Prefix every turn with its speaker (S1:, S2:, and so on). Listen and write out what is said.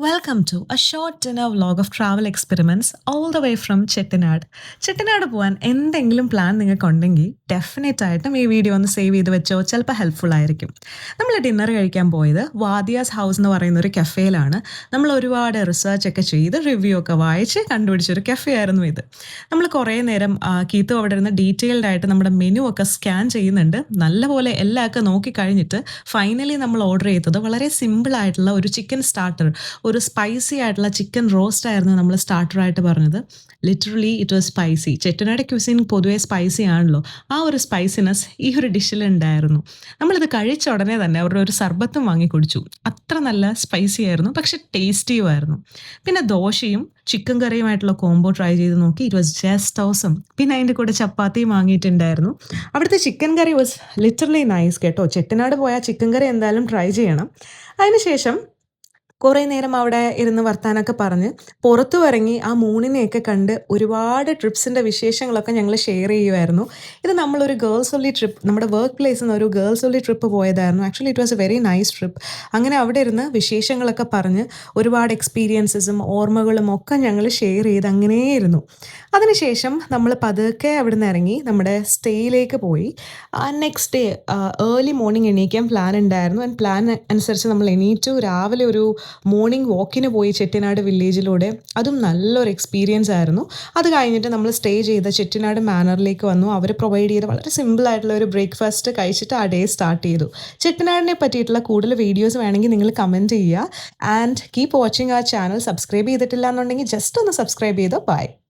S1: Welcome to a short dinner vlog of travel experiments all the way from Chettinad. Chettinad പോകാൻ എന്തെങ്കിലും plan നിങ്ങൾക്കുണ്ടെങ്കിൽ definite ആയിട്ടും ഈ video ഒന്ന് save ചെയ്ത് വെച്ചോ, ചിലപ്പോൾ ഹെൽപ്ഫുൾ ആയിരിക്കും. നമ്മൾ ഡിന്നർ കഴിക്കാൻ പോയത് വാദിയാസ് ഹൗസ് എന്ന് പറയുന്ന ഒരു കഫേയിലാണ്. നമ്മൾ ഒരുപാട് റിസർച്ച് ഒക്കെ ചെയ്ത് റിവ്യൂ ഒക്കെ വായിച്ച് കണ്ടുപിടിച്ചൊരു കഫേ ആയിരുന്നു ഇത്. നമ്മൾ കുറേ നേരം കീത്തു അവിടെ ഇരുന്ന് ഡീറ്റെയിൽഡ് ആയിട്ട് നമ്മുടെ മെനു ഒക്കെ സ്കാൻ ചെയ്യുന്നുണ്ട്. നല്ലപോലെ എല്ലാം ഒക്കെ നോക്കി കഴിഞ്ഞിട്ട് ഫൈനലി നമ്മൾ ഓർഡർ ചെയ്തത് വളരെ സിമ്പിൾ ആയിട്ടുള്ള ഒരു ചിക്കൻ സ്റ്റാർട്ടർ, ഒരു സ്പൈസി ആയിട്ടുള്ള ചിക്കൻ റോസ്റ്റ് ആയിരുന്നു നമ്മൾ സ്റ്റാർട്ടറായിട്ട് പറഞ്ഞത്. Literally it was spicy. Chettinad cuisine പൊതുവേ സ്പൈസി ആണല്ലോ. ആ ഒരു സ്പൈസിനെസ് ഈ ഒരു ഡിഷിൽ ഉണ്ടായിരുന്നു. നമ്മളിത് കഴിച്ച ഉടനെ തന്നെ അവരുടെ ഒരു സർബത്തും വാങ്ങി കുടിച്ചു. അത്ര നല്ല സ്പൈസി ആയിരുന്നു, പക്ഷെ ടേസ്റ്റിയും ആയിരുന്നു. പിന്നെ ദോശയും ചിക്കൻ കറിയുമായിട്ടുള്ള കോംബോ ട്രൈ ചെയ്ത് നോക്കി. It was just awesome. പിന്നെ അതിൻ്റെ കൂടെ ചപ്പാത്തിയും വാങ്ങിയിട്ടുണ്ടായിരുന്നു. അവിടുത്തെ chicken curry was literally nice കേട്ടോ. ചെട്ടിനാട് പോയാൽ ചിക്കൻ കറി എന്തായാലും ട്രൈ ചെയ്യണം. അതിനുശേഷം കുറേ നേരം അവിടെ ഇരുന്ന് വർത്താനൊക്കെ പറഞ്ഞ് പുറത്തു ഇറങ്ങി ആ മൂണിനെയൊക്കെ കണ്ട് ഒരുപാട് ട്രിപ്സിൻ്റെ വിശേഷങ്ങളൊക്കെ ഞങ്ങൾ ഷെയർ ചെയ്യുമായിരുന്നു. ഇത് നമ്മളൊരു ഗേൾസ് ഒൺലി ട്രിപ്പ്, നമ്മുടെ വർക്ക് പ്ലേസിൽ നിന്ന് ഒരു ഗേൾസ് ഒൺലി ട്രിപ്പ് പോയതായിരുന്നു. Actually it was A very nice trip. അങ്ങനെ അവിടെ ഇരുന്ന് വിശേഷങ്ങളൊക്കെ പറഞ്ഞ് ഒരുപാട് എക്സ്പീരിയൻസസും ഓർമ്മകളും ഒക്കെ ഞങ്ങൾ ഷെയർ ചെയ്ത് അങ്ങനെയായിരുന്നു. അതിനുശേഷം നമ്മൾ പതുക്കെ അവിടെ നിന്ന് ഇറങ്ങി നമ്മുടെ സ്റ്റേയിലേക്ക് പോയി. നെക്സ്റ്റ് ഡേ ഏർലി മോർണിംഗ് എണീക്കാൻ പ്ലാൻ ഉണ്ടായിരുന്നു. ആൻഡ് പ്ലാൻ അനുസരിച്ച് നമ്മൾ എണീറ്റു. രാവിലെ ഒരു മോർണിംഗ് വാക്കിന് പോയി ചെട്ടിനാട് വില്ലേജിലൂടെ. അതും നല്ലൊരു എക്സ്പീരിയൻസ് ആയിരുന്നു. അത് കഴിഞ്ഞിട്ട് നമ്മൾ സ്റ്റേ ചെയ്ത ചെട്ടിനാട് മാനറിലേക്ക് വന്നു. അവർ പ്രൊവൈഡ് ചെയ്ത വളരെ സിമ്പിളായിട്ടുള്ള ഒരു ബ്രേക്ക്ഫാസ്റ്റ് കഴിച്ചിട്ട് ആ ഡേ സ്റ്റാർട്ട് ചെയ്തു. ചെട്ടിനാടിനെ പറ്റിയിട്ടുള്ള കൂടുതൽ വീഡിയോസ് വേണമെങ്കിൽ നിങ്ങൾ കമൻറ്റ് ചെയ്യുക. ആൻഡ് കീപ്പ് വാച്ചിങ് ആ ചാനൽ. സബ്സ്ക്രൈബ് ചെയ്തിട്ടില്ല എന്നുണ്ടെങ്കിൽ ജസ്റ്റ് ഒന്ന് സബ്സ്ക്രൈബ് ചെയ്തോ. ബൈ.